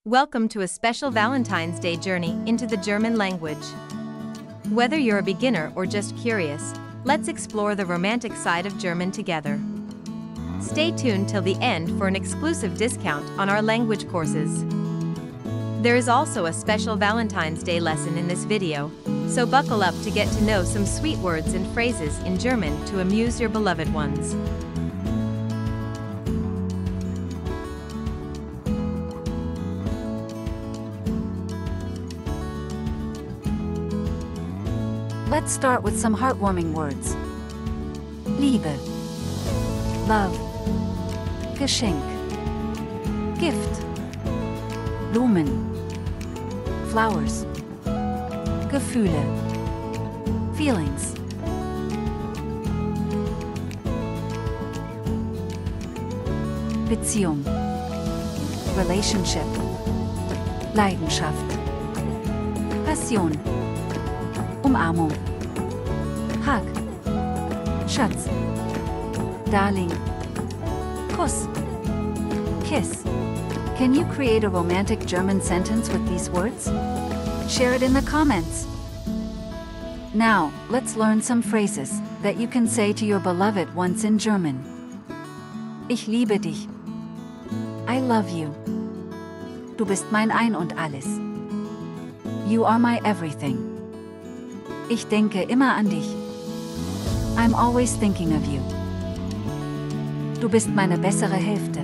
Welcome to a special Valentine's Day journey into the German language. Whether you're a beginner or just curious, let's explore the romantic side of German together. Stay tuned till the end for an exclusive discount on our language courses. There is also a special Valentine's Day lesson in this video, so buckle up to get to know some sweet words and phrases in German to amuse your beloved ones. Let's start with some heartwarming words. Liebe, love, Geschenk, Gift, Blumen, flowers, Gefühle, feelings. Beziehung, relationship, Leidenschaft, Passion, Umarmung, Hug, Schatz, Darling, Kuss, Kiss. Can you create a romantic German sentence with these words? Share it in the comments. Now, let's learn some phrases that you can say to your beloved once in German. Ich liebe dich. I love you. Du bist mein Ein und Alles. You are my everything. Ich denke immer an dich. I'm always thinking of you. Du bist meine bessere Hälfte.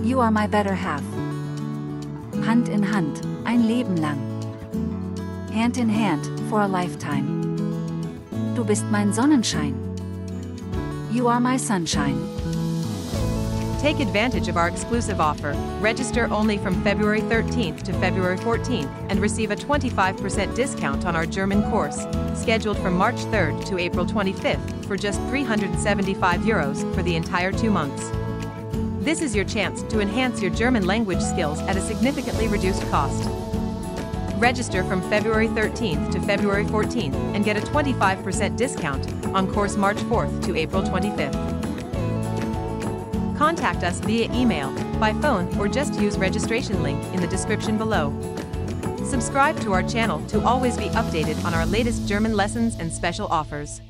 You are my better half. Hand in Hand, ein Leben lang. Hand in Hand, for a lifetime. Du bist mein Sonnenschein. You are my sunshine. Take advantage of our exclusive offer. Register only from February 13th to February 14th and receive a 25% discount on our German course, scheduled from March 3rd to April 25th for just €375 for the entire 2 months. This is your chance to enhance your German language skills at a significantly reduced cost. Register from February 13th to February 14th and get a 25% discount on course March 4th to April 25th. Contact us via email, by phone, or just use registration link in the description below. Subscribe to our channel to always be updated on our latest German lessons and special offers.